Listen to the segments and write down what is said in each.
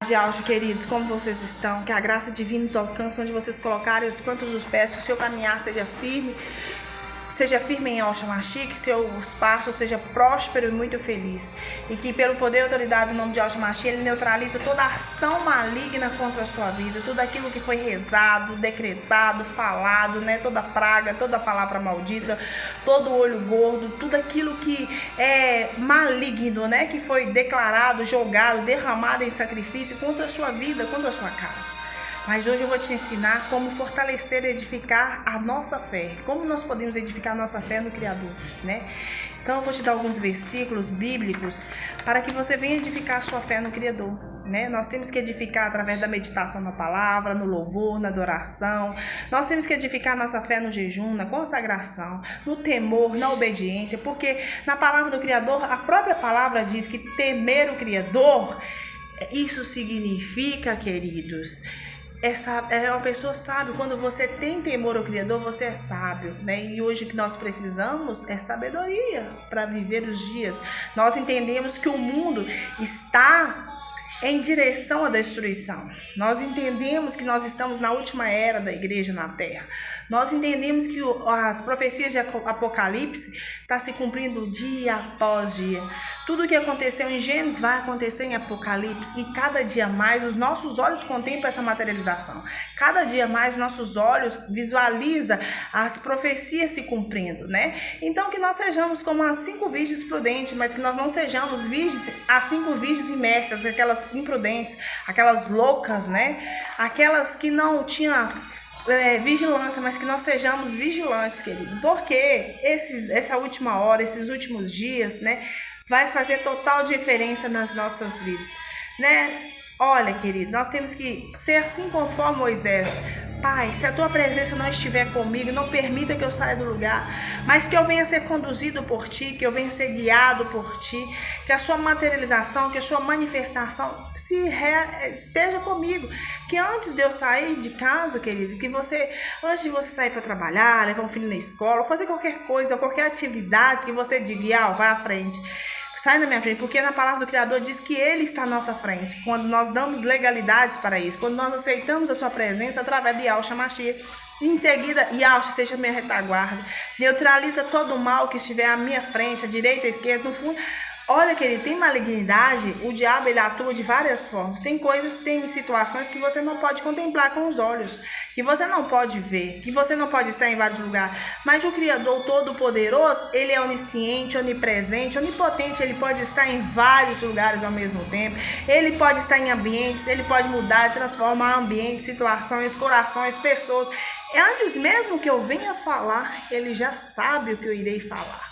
de Alcho, queridos, como vocês estão? Que a graça divina nos alcance onde vocês colocarem os cantos dos pés, que o seu caminhar seja firme em Yahshua Mashiach, que seus passos seja próspero e muito feliz. E que pelo poder e autoridade do nome de Yahshua Mashiach, ele neutraliza toda ação maligna contra a sua vida, tudo aquilo que foi rezado, decretado, falado, né? Toda praga, toda palavra maldita, todo olho gordo, tudo aquilo que é maligno, né? Que foi declarado, jogado, derramado em sacrifício contra a sua vida, contra a sua casa. Mas hoje eu vou te ensinar como fortalecer e edificar a nossa fé. Como nós podemos edificar a nossa fé no Criador, né? Então eu vou te dar alguns versículos bíblicos para que você venha edificar a sua fé no Criador, né? Nós temos que edificar através da meditação na palavra, no louvor, na adoração. Nós temos que edificar a nossa fé no jejum, na consagração, no temor, na obediência. Porque na palavra do Criador, a própria palavra diz que temer o Criador, isso significa, queridos, uma pessoa sábia. Quando você tem temor ao Criador, você é sábio, né? E hoje o que nós precisamos é sabedoria para viver os dias. Nós entendemos que o mundo está em direção à destruição. Nós entendemos que nós estamos na última era da igreja na terra. Nós entendemos que as profecias de Apocalipse estão se cumprindo dia após dia. Tudo o que aconteceu em Gênesis vai acontecer em Apocalipse. E cada dia mais os nossos olhos contemplam essa materialização. Cada dia mais nossos olhos visualizam as profecias se cumprindo, né? Então que nós sejamos como as 5 virgens prudentes, mas que nós não sejamos as 5 virgens imersas, aquelas imprudentes, aquelas loucas, né? Aquelas que não tinham vigilância, mas que nós sejamos vigilantes, querido. Porque essa última hora, esses últimos dias, né? Vai fazer total diferença nas nossas vidas, né? Olha, querido, nós temos que ser assim conforme Moisés. Pai, se a tua presença não estiver comigo, não permita que eu saia do lugar, mas que eu venha ser conduzido por ti, que eu venha ser guiado por ti, que a sua materialização, que a sua manifestação esteja comigo. Que antes de eu sair de casa, querido, antes de você sair para trabalhar, levar um filho na escola, fazer qualquer coisa, qualquer atividade que você diga, vai à frente. Sai na minha frente, porque na palavra do Criador diz que Ele está à nossa frente. Quando nós damos legalidades para isso, quando nós aceitamos a sua presença através de Yahshua Mashiach, em seguida, Yahshua seja minha retaguarda, neutraliza todo o mal que estiver à minha frente, à direita, à esquerda, no fundo. Olha, querido, tem malignidade, o diabo ele atua de várias formas. Tem situações que você não pode contemplar com os olhos, que você não pode ver, que você não pode estar em vários lugares. Mas o Criador Todo-Poderoso, ele é onisciente, onipresente, onipotente, ele pode estar em vários lugares ao mesmo tempo. Ele pode estar em ambientes, ele pode mudar, transformar ambientes, situações, corações, pessoas. Antes mesmo que eu venha falar, ele já sabe o que eu irei falar.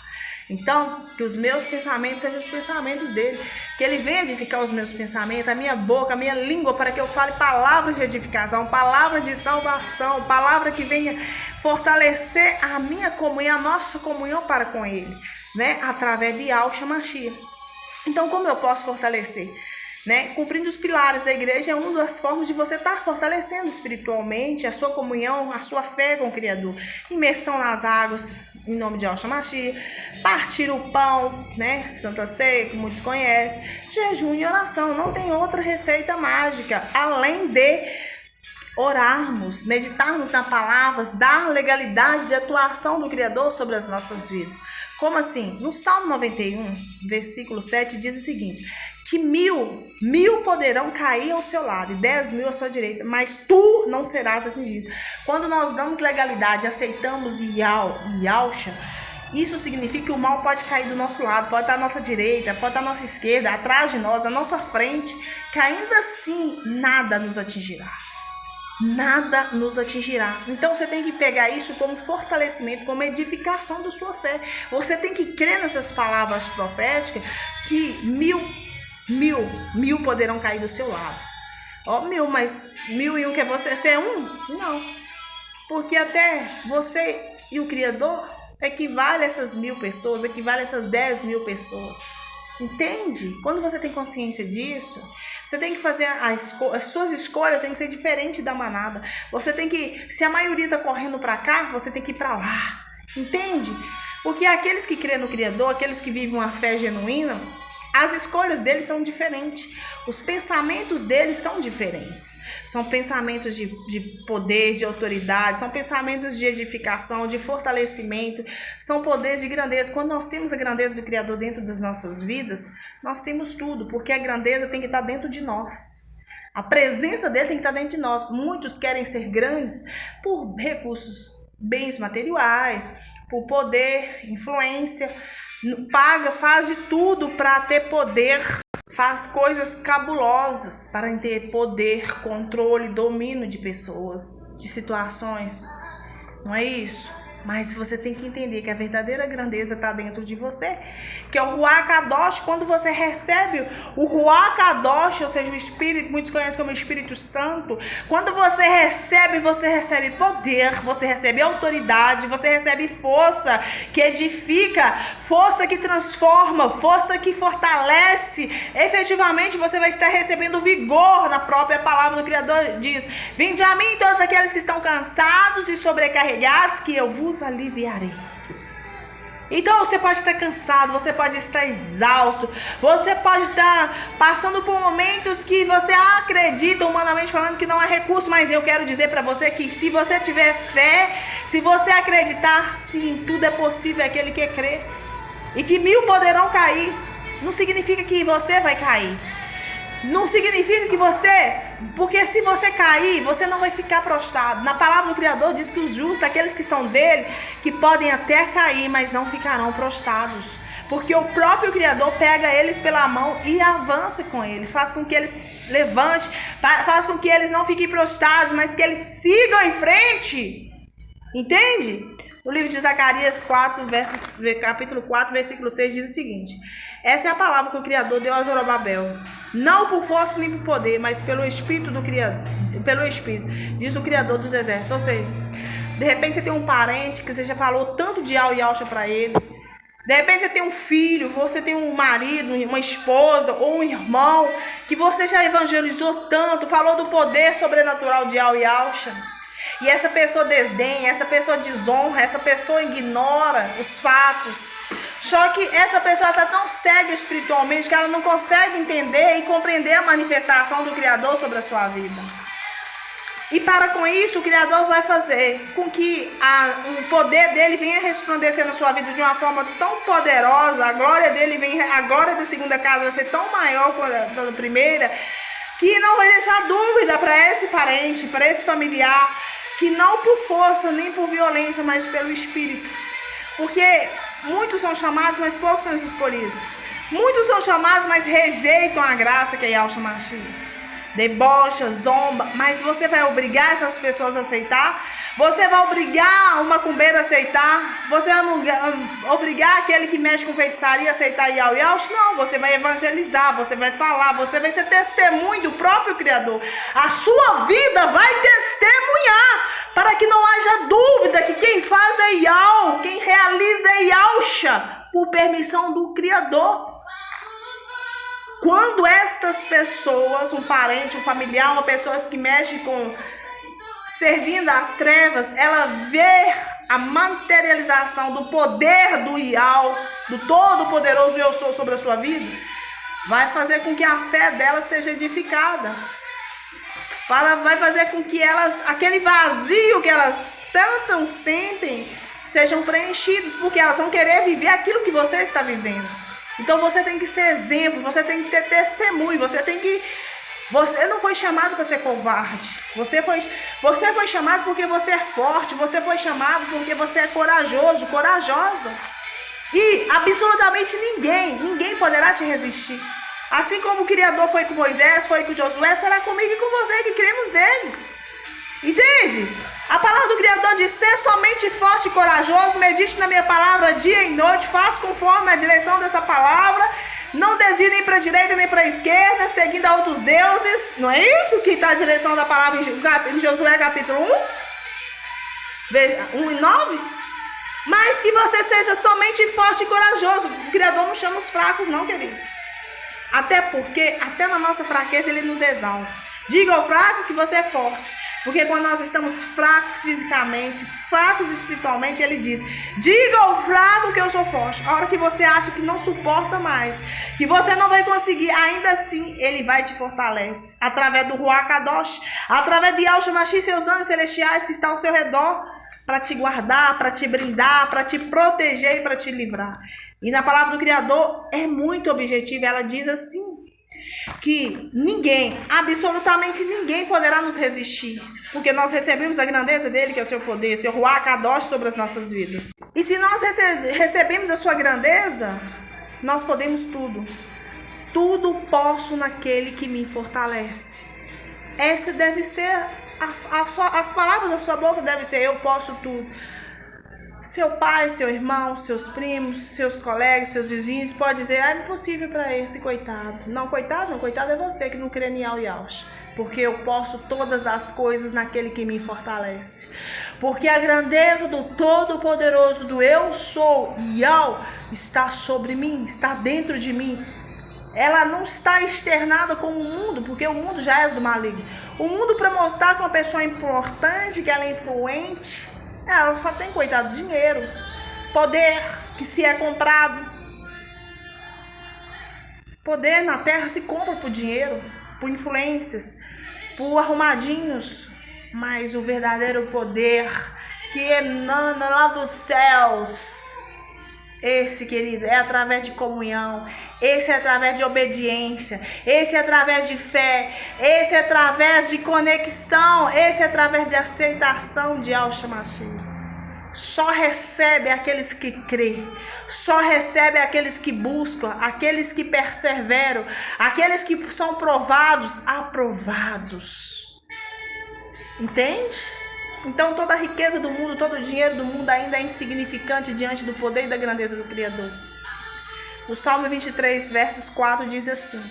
Então, que os meus pensamentos sejam os pensamentos dele, que ele venha edificar os meus pensamentos, a minha boca, a minha língua, para que eu fale palavras de edificação, palavras de salvação, palavra que venha fortalecer a minha comunhão, a nossa comunhão para com ele, né? Através de Yahshua Mashiach. Então, como eu posso fortalecer? Né? Cumprindo os pilares da igreja é uma das formas de você estar fortalecendo espiritualmente a sua comunhão, a sua fé com o Criador. Imersão nas águas, em nome de Yahshua Mashiach, partir o pão, né? Santa Ceia, que muitos conhecem, jejum e oração. Não tem outra receita mágica, além de orarmos, meditarmos na palavra, dar legalidade de atuação do Criador sobre as nossas vidas. Como assim? No Salmo 91, versículo 7, diz o seguinte: que mil poderão cair ao seu lado e 10.000 à sua direita, mas tu não serás atingido. Quando nós damos legalidade, aceitamos Yahshua, isso significa que o mal pode cair do nosso lado, pode estar à nossa direita, pode estar à nossa esquerda, atrás de nós, à nossa frente, que ainda assim nada nos atingirá. Nada nos atingirá. Então você tem que pegar isso como fortalecimento, como edificação da sua fé. Você tem que crer nessas palavras proféticas que mil poderão cair do seu lado. Mas 1.001 que é você é um? Não. Porque até você e o Criador equivale a essas 1.000 pessoas, equivale a essas 10.000 pessoas. Entende? Quando você tem consciência disso, você tem que fazer as suas escolhas tem que ser diferente da manada. Você tem que, se a maioria está correndo para cá, você tem que ir para lá. Entende? Porque aqueles que creem no Criador, aqueles que vivem uma fé genuína, As escolhas dele são diferentes. Os pensamentos dele são diferentes. São pensamentos de poder, de autoridade, são pensamentos de edificação, de fortalecimento, são poderes de grandeza. Quando nós temos a grandeza do Criador dentro das nossas vidas, nós temos tudo, porque a grandeza tem que estar dentro de nós. A presença dele tem que estar dentro de nós. Muitos querem ser grandes por recursos, bens materiais, por poder, influência, paga, faz de tudo para ter poder. Faz coisas cabulosas para ter poder, controle, domínio de pessoas, de situações. Não é isso? Mas você tem que entender que a verdadeira grandeza está dentro de você. Que é o Ruach Kadosh. Quando você recebe o Ruach Kadosh, ou seja, o Espírito, muitos conhecem como Espírito Santo. Quando você recebe poder, você recebe autoridade, você recebe força que edifica, força que transforma, força que fortalece. Efetivamente você vai estar recebendo vigor. Na própria palavra do Criador diz: vinde a mim todos aqueles que estão cansados e sobrecarregados, que eu vos aliviarei. Então você pode estar cansado, você pode estar exausto, você pode estar passando por momentos que você acredita, humanamente falando, que não há recurso, mas eu quero dizer para você que se você tiver fé, se você acreditar, sim, tudo é possível aquele que crê. E que 1000 poderão cair, não significa que você vai cair. Não significa que porque se você cair, você não vai ficar prostrado. Na palavra do Criador diz que os justos, aqueles que são dele, que podem até cair, mas não ficarão prostrados. Porque o próprio Criador pega eles pela mão e avança com eles. Faz com que eles levantem, faz com que eles não fiquem prostrados, mas que eles sigam em frente. Entende? O livro de Zacarias 4, capítulo 4, versículo 6 diz o seguinte: essa é a palavra que o Criador deu a Zorobabel, não por força nem por poder, mas pelo Espírito do Criador, pelo Espírito, diz o Criador dos exércitos. Ou seja, de repente você tem um parente que você já falou tanto de Al e Alcha para ele. De repente você tem um filho, você tem um marido, uma esposa ou um irmão que você já evangelizou tanto, falou do poder sobrenatural de Al e Alcha. E essa pessoa desdenha, essa pessoa desonra, essa pessoa ignora os fatos. Só que essa pessoa está tão cega espiritualmente que ela não consegue entender e compreender a manifestação do Criador sobre a sua vida. E para com isso, o Criador vai fazer com que o poder dele venha resplandecer na sua vida de uma forma tão poderosa, a glória da segunda casa vai ser tão maior quanto a da primeira, que não vai deixar dúvida para esse parente, para esse familiar, que não por força nem por violência, mas pelo Espírito. Porque muitos são chamados, mas poucos são escolhidos. Muitos são chamados, mas rejeitam a graça que é Yahushua Mashiach. Debocha, zomba, mas você vai obrigar essas pessoas a aceitar? Você vai obrigar o macumbeiro a aceitar? Você vai obrigar aquele que mexe com feitiçaria a aceitar Yahushua? Não, você vai evangelizar, você vai falar, você vai ser testemunho do próprio Criador. A sua vida vai testemunhar, para que não haja dúvida que quem faz é Yahushua, quem realiza é Yahushua, por permissão do Criador. Quando estas pessoas, um parente, um familiar, uma pessoa que mexe com servindo às trevas, ela vê a materialização do poder do Ial, do Todo-Poderoso Eu Sou sobre a sua vida, vai fazer com que a fé delas seja edificada. Vai fazer com que aquele vazio que elas tanto sentem, sejam preenchidos, porque elas vão querer viver aquilo que você está vivendo. Então você tem que ser exemplo, você tem que ter testemunho, você não foi chamado para ser covarde. Você foi chamado porque você é forte, você foi chamado porque você é corajoso, corajosa. E absolutamente ninguém poderá te resistir. Assim como o Criador foi com Moisés, foi com Josué, será comigo e com você que cremos neles. Entende? A palavra do Criador diz: ser somente forte e corajoso, medite na minha palavra dia e noite, faça conforme a direção dessa palavra, não desvie nem para a direita nem para a esquerda, seguindo a outros deuses. Não é isso que está a direção da palavra em Josué capítulo 1 e 9? Mas que você seja somente forte e corajoso. O Criador não chama os fracos não, querido. Até porque, até na nossa fraqueza, ele nos exalta. Diga ao fraco que você é forte. Porque quando nós estamos fracos fisicamente, fracos espiritualmente, ele diz: diga ao fraco que eu sou forte. A hora que você acha que não suporta mais, que você não vai conseguir, ainda assim ele vai te fortalecer. Através do Ruach Kadosh, através de Yahshua Mashiach, seus anjos celestiais que estão ao seu redor, para te guardar, para te brindar, para te proteger e para te livrar. E na palavra do Criador é muito objetiva. Ela diz assim, que ninguém, absolutamente ninguém poderá nos resistir, porque nós recebemos a grandeza dele, que é o seu poder, seu Ruach Kadosh sobre as nossas vidas. E se nós recebemos a sua grandeza, nós podemos tudo. Tudo posso naquele que me fortalece. Essa deve ser as palavras da sua boca, deve ser: eu posso tudo. Seu pai, seu irmão, seus primos, seus colegas, seus vizinhos pode dizer: é impossível para esse, coitado. Não, coitado não, coitado é você que não crê em Yahshua. Porque eu posso todas as coisas naquele que me fortalece. Porque a grandeza do Todo-Poderoso, do Eu Sou, Yahweh, está sobre mim, está dentro de mim. Ela não está externada com o mundo, porque o mundo já é do maligno. O mundo, para mostrar que uma pessoa é importante, que ela é influente, ela só tem, coitado, dinheiro, poder que se é comprado. Poder na terra se compra por dinheiro, por influências, por arrumadinhos. Mas o verdadeiro poder que emana lá dos céus, esse, querido, é através de comunhão, esse é através de obediência, esse é através de fé, esse é através de conexão, esse é através de aceitação de Yahshua Mashiach. Só recebe aqueles que crêem, só recebe aqueles que buscam, aqueles que perseveram, aqueles que são provados, aprovados. Entende? Então toda a riqueza do mundo, todo o dinheiro do mundo ainda é insignificante diante do poder e da grandeza do Criador. O Salmo 23, versos 4 diz assim: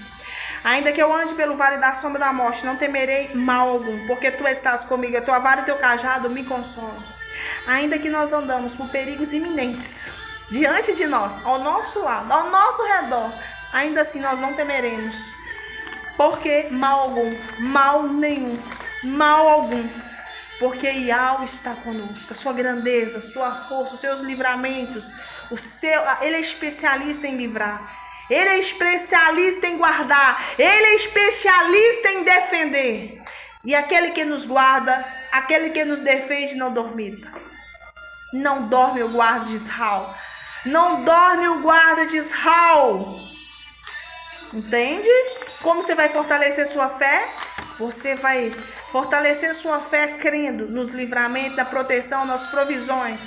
ainda que eu ande pelo vale da sombra da morte, não temerei mal algum, porque tu estás comigo, a tua vara e teu cajado me consolam. Ainda que nós andamos por perigos iminentes diante de nós, ao nosso lado, ao nosso redor, ainda assim nós não temeremos, porque mal algum, mal nenhum, mal algum, porque Yahweh está conosco. A sua grandeza, a sua força, os seus livramentos, ele é especialista em livrar, ele é especialista em guardar, ele é especialista em defender. E aquele que nos guarda, aquele que nos defende, não dormita. Não dorme o guarda de Israel. Não dorme o guarda de Israel. Entende? Como você vai fortalecer sua fé? Você vai fortalecer sua fé crendo nos livramentos, na proteção, nas provisões.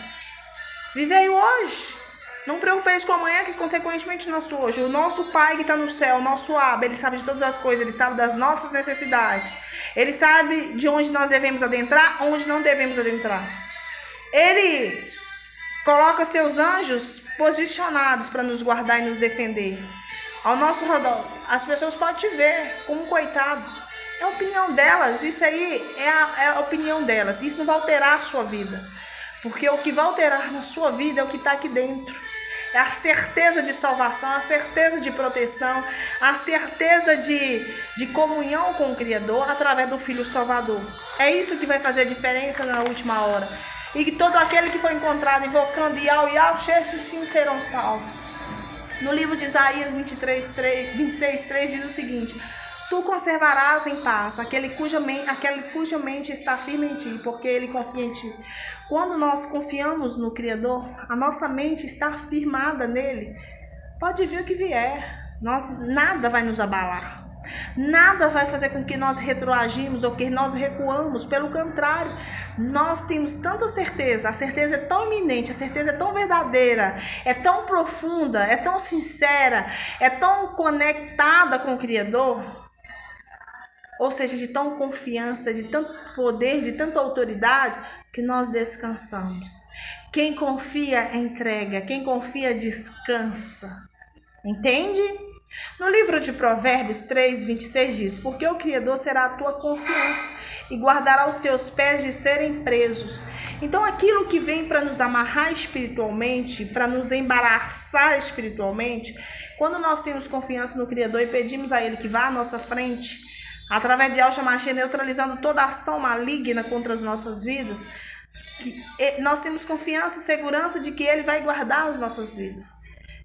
Vivei hoje. Não preocupeis com amanhã, que consequentemente o nosso hoje. O nosso Pai que está no céu, o nosso Abba, ele sabe de todas as coisas, ele sabe das nossas necessidades. Ele sabe de onde nós devemos adentrar, onde não devemos adentrar. Ele coloca seus anjos posicionados para nos guardar e nos defender. Ao nosso redor, as pessoas podem te ver como um coitado. É a opinião delas, isso aí é a opinião delas. Isso não vai alterar a sua vida. Porque o que vai alterar na sua vida é o que está aqui dentro. É a certeza de salvação, a certeza de proteção, a certeza de comunhão com o Criador através do Filho Salvador. É isso que vai fazer a diferença na última hora. E que todo aquele que foi encontrado invocando Yahweh, estes sim serão salvos. No livro de Isaías 26:3 diz o seguinte: tu conservarás em paz aquele cuja mente está firme em ti, porque ele confia em ti. Quando nós confiamos no Criador, a nossa mente está firmada nele. Pode vir o que vier, nada vai nos abalar. Nada vai fazer com que nós retroagimos ou que nós recuamos. Pelo contrário, nós temos tanta certeza. A certeza é tão iminente, a certeza é tão verdadeira, é tão profunda, é tão sincera, é tão conectada com o Criador. Ou seja, de tão confiança, de tanto poder, de tanta autoridade, que nós descansamos. Quem confia, entrega. Quem confia, descansa. Entende? No livro de Provérbios 3:26 diz: porque o Criador será a tua confiança e guardará os teus pés de serem presos. Então aquilo que vem para nos amarrar espiritualmente, para nos embaraçar espiritualmente, quando nós temos confiança no Criador e pedimos a Ele que vá à nossa frente, através de Yahshua Mashiach, neutralizando toda ação maligna contra as nossas vidas, que nós temos confiança e segurança de que Ele vai guardar as nossas vidas.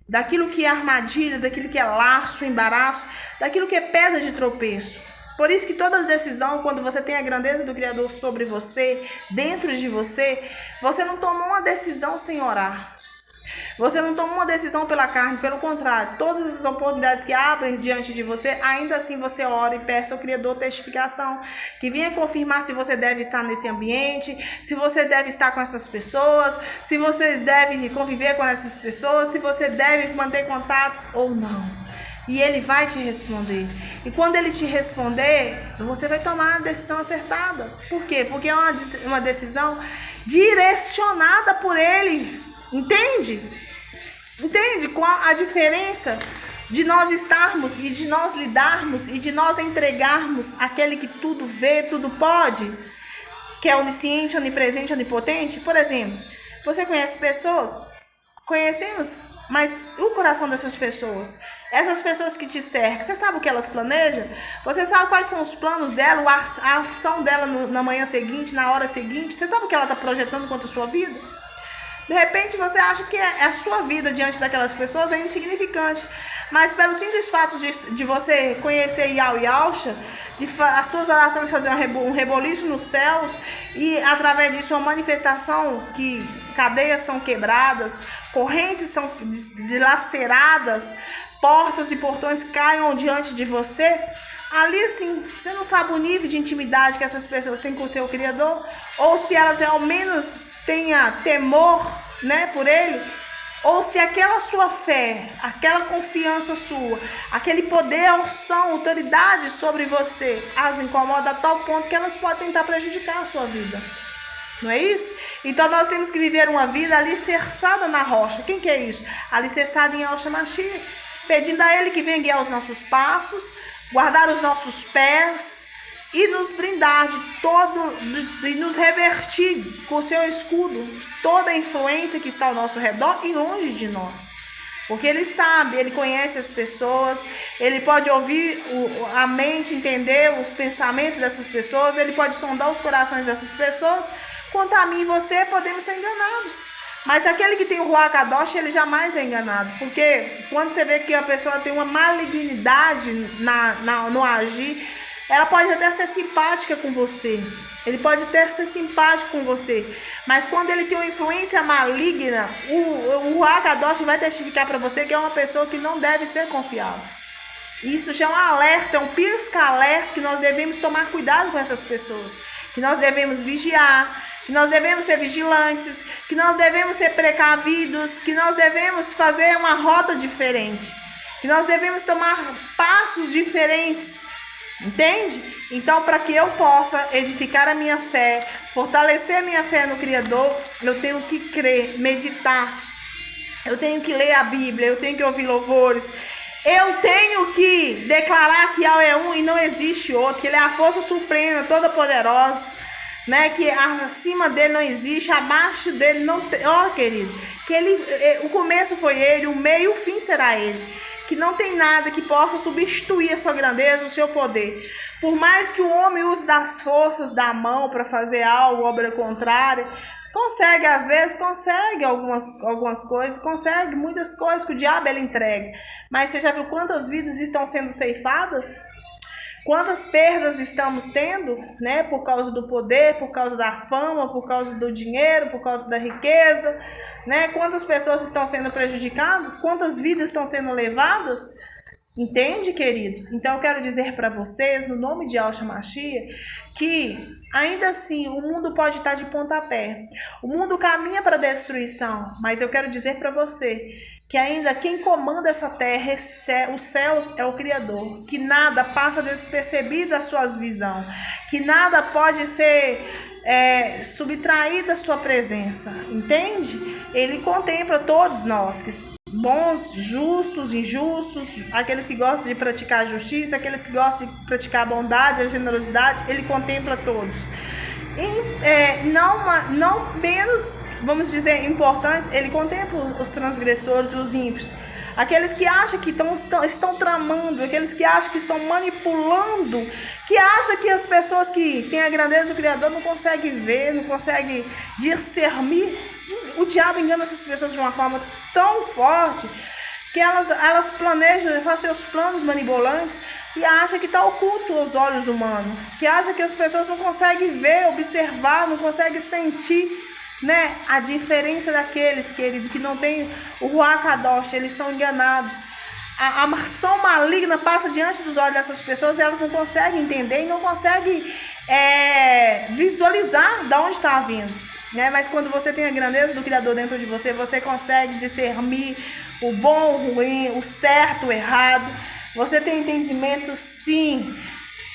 Daquilo que é armadilha, daquilo que é laço, embaraço, daquilo que é pedra de tropeço. Por isso que toda decisão, quando você tem a grandeza do Criador sobre você, dentro de você, você não toma uma decisão sem orar. Você não toma uma decisão pela carne, pelo contrário, todas as oportunidades que abrem diante de você, ainda assim você ora e peça ao Criador testificação, que venha confirmar se você deve estar nesse ambiente, se você deve estar com essas pessoas, se você deve conviver com essas pessoas, se você deve manter contatos ou não. E Ele vai te responder. E quando Ele te responder, você vai tomar a decisão acertada. Por quê? Porque é uma decisão direcionada por Ele. Entende? Entende qual a diferença de nós estarmos e de nós lidarmos e de nós entregarmos aquele que tudo vê, tudo pode, que é onisciente, onipresente, onipotente? Por exemplo, você conhece pessoas? Conhecemos, mas o coração dessas pessoas? Essas pessoas que te cercam, você sabe o que elas planejam? Você sabe quais são os planos dela, a ação dela na manhã seguinte, na hora seguinte? Você sabe o que ela está projetando contra a sua vida? De repente você acha que a sua vida diante daquelas pessoas é insignificante. Mas pelo simples fato de você conhecer Yahshua, as suas orações fazer um reboliço nos céus, e através disso uma manifestação que cadeias são quebradas, correntes são dilaceradas, portas e portões caiam diante de você, ali sim, você não sabe o nível de intimidade que essas pessoas têm com o seu Criador, ou se elas ao menos tenha temor, né, por Ele, ou se aquela sua fé, aquela confiança sua, aquele poder, unção, autoridade sobre você as incomoda a tal ponto que elas podem tentar prejudicar a sua vida. Não é isso? Então nós temos que viver uma vida alicerçada na rocha. Quem que é isso? Alicerçada em Yahshua Mashiach, pedindo a Ele que venha guiar os nossos passos, guardar os nossos pés, e nos brindar e nos revertir com o seu escudo de toda a influência que está ao nosso redor e longe de nós. Porque Ele sabe, Ele conhece as pessoas, Ele pode ouvir a mente, entender os pensamentos dessas pessoas, Ele pode sondar os corações dessas pessoas. Quanto a mim e você, podemos ser enganados. Mas aquele que tem o Ruach Kadosh, ele jamais é enganado. Porque quando você vê que a pessoa tem uma malignidade no agir, ela pode até ser simpática com você. Ele pode até ser simpático com você. Mas quando ele tem uma influência maligna, o Ruach Kadosh vai testificar para você que é uma pessoa que não deve ser confiável. Isso já é um alerta, é um pisca-alerta que nós devemos tomar cuidado com essas pessoas. Que nós devemos vigiar, que nós devemos ser vigilantes, que nós devemos ser precavidos, que nós devemos fazer uma rota diferente. Que nós devemos tomar passos diferentes. Entende? Então, para que eu possa edificar a minha fé, fortalecer a minha fé no Criador, eu tenho que crer, meditar, eu tenho que ler a Bíblia, eu tenho que ouvir louvores, eu tenho que declarar que Yahweh é um e não existe outro, que Ele é a força suprema, toda poderosa, né? Que acima dele não existe, abaixo dele não tem. Ó, querido, que o começo foi Ele, o meio e o fim será Ele. Que não tem nada que possa substituir a sua grandeza, o seu poder. Por mais que o homem use das forças da mão para fazer algo, obra contrária, consegue, às vezes, consegue algumas coisas, consegue muitas coisas que o diabo ele entrega. Mas você já viu quantas vidas estão sendo ceifadas? Quantas perdas estamos tendo, né? Por causa do poder, por causa da fama, por causa do dinheiro, por causa da riqueza, né? Quantas pessoas estão sendo prejudicadas? Quantas vidas estão sendo levadas? Entende, queridos? Então eu quero dizer para vocês, no nome de Yahshua Mashiach, que ainda assim o mundo pode estar de pontapé. O mundo caminha para a destruição, mas eu quero dizer para você que ainda quem comanda essa terra, os céus, é o Criador. Que nada passa despercebido das suas visões. Que nada pode ser subtraído da sua presença. Entende? Ele contempla todos nós, bons, justos, injustos, aqueles que gostam de praticar a justiça, aqueles que gostam de praticar a bondade, a generosidade. Ele contempla todos. E, não menos, vamos dizer, importantes, ele contempla os transgressores, os ímpios. aqueles que acham que estão tramando, aqueles que acham que estão manipulando, que acham que as pessoas que têm a grandeza do Criador não conseguem ver, não conseguem discernir. O diabo engana essas pessoas de uma forma tão forte que elas planejam, fazem seus planos manipulantes e acham que está oculto aos olhos humanos, que acham que as pessoas não conseguem ver, observar, não conseguem sentir, né, a diferença daqueles, querido, que não tem o Ruach Kadosh. Eles são enganados. A ação maligna passa diante dos olhos dessas pessoas e elas não conseguem entender e não conseguem visualizar de onde está vindo, né? Mas quando você tem a grandeza do Criador dentro de você, você consegue discernir o bom, o ruim, o certo, o errado. Você tem entendimento, sim.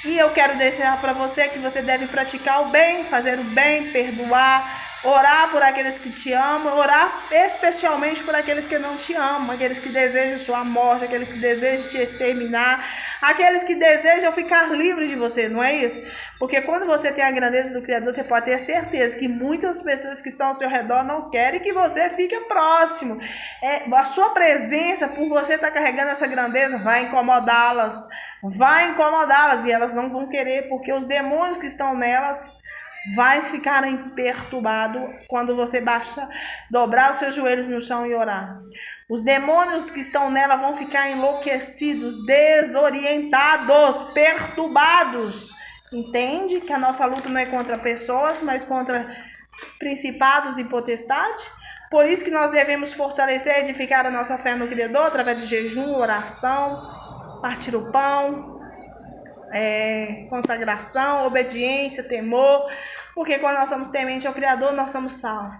E eu quero deixar para você que você deve praticar o bem, fazer o bem, perdoar, orar por aqueles que te amam, orar especialmente por aqueles que não te amam, aqueles que desejam sua morte, aqueles que desejam te exterminar, aqueles que desejam ficar livre de você, não é isso? Porque quando você tem a grandeza do Criador, você pode ter certeza que muitas pessoas que estão ao seu redor não querem que você fique próximo. A sua presença, por você estar carregando essa grandeza, vai incomodá-las, e elas não vão querer, porque os demônios que estão nelas vai ficarem perturbado quando você dobrar os seus joelhos no chão e orar. Os demônios que estão nela vão ficar enlouquecidos, desorientados, perturbados. Entende que a nossa luta não é contra pessoas, mas contra principados e potestades? Por isso que nós devemos fortalecer e edificar a nossa fé no Criador através de jejum, oração, partir o pão, consagração, obediência, temor, porque quando nós somos tementes ao Criador, nós somos salvos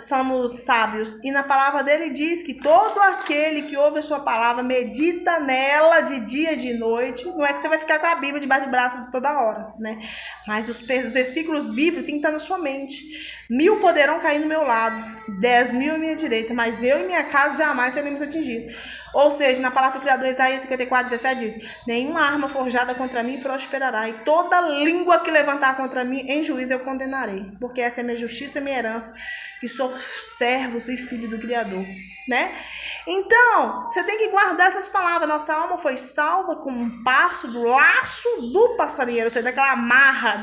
somos sábios, e na palavra dele diz que todo aquele que ouve a sua palavra, medita nela de dia e de noite. Não é que você vai ficar com a Bíblia debaixo do braço toda hora, né? Mas os versículos bíblicos têm que estar na sua mente. 1000 poderão cair no meu lado, 10.000 à minha direita, mas eu e minha casa jamais seremos atingidos. Ou seja, na palavra do Criador, Isaías 54:17 diz: nenhuma arma forjada contra mim prosperará, e toda língua que levantar contra mim em juízo eu condenarei, porque essa é minha justiça e minha herança, e sou servos e filho do Criador, né? Então, você tem que guardar essas palavras. Nossa alma foi salva com um passo do laço do passarinheiro, ou seja, daquela amarra,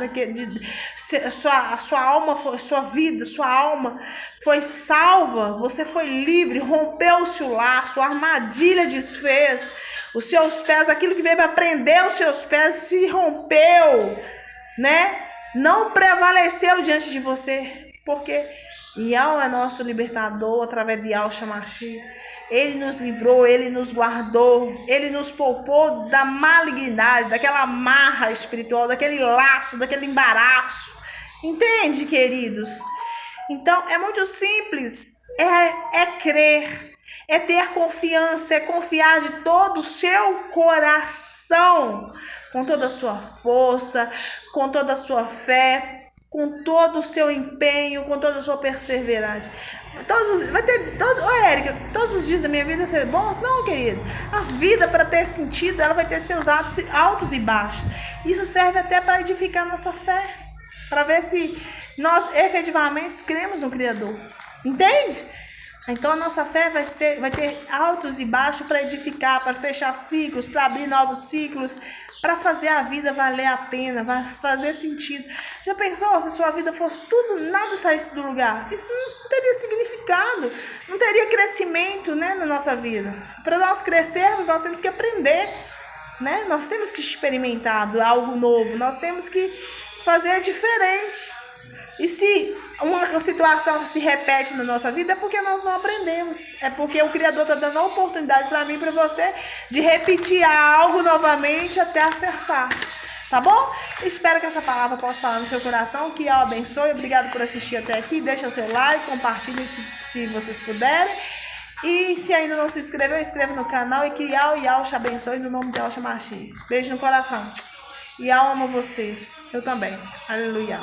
sua alma, sua vida, sua alma foi salva, você foi livre, rompeu-se o laço, a armadilha desfez, os seus pés, aquilo que veio para prender os seus pés se rompeu, né? Não prevaleceu diante de você, porque Yahweh é nosso libertador através de Yahshua Mashiach. Ele nos livrou, ele nos guardou, ele nos poupou da malignidade, daquela amarra espiritual, daquele laço, daquele embaraço. Entende, queridos? Então, é muito simples, é crer, é ter confiança, é confiar de todo o seu coração, com toda a sua força, com toda a sua fé, com todo o seu empenho, com toda a sua perseverança. Érica, todos os dias da minha vida ser bons? Não, querido. A vida, para ter sentido, ela vai ter seus altos e baixos. Isso serve até para edificar nossa fé, para ver se nós efetivamente cremos no Criador. Entende? Então a nossa fé vai ter altos e baixos para edificar, para fechar ciclos, para abrir novos ciclos, para fazer a vida valer a pena, vai fazer sentido. Já pensou se sua vida fosse tudo, nada saísse do lugar? Isso não teria significado, não teria crescimento, né, na nossa vida. Para nós crescermos, nós temos que aprender, né? Nós temos que experimentar algo novo, nós temos que fazer diferente. E se uma situação se repete na nossa vida, é porque nós não aprendemos. É porque o Criador está dando a oportunidade para mim e para você de repetir algo novamente até acertar. Tá bom? Espero que essa palavra possa falar no seu coração. Que Yahweh abençoe. Obrigado por assistir até aqui. Deixa o seu like, compartilhe se vocês puderem. E se ainda não se inscreveu, inscreva no canal. E que Yahweh te abençoe no nome de Yahshua Mashiach. Beijo no coração. Yahweh ama vocês. Eu também. Aleluia.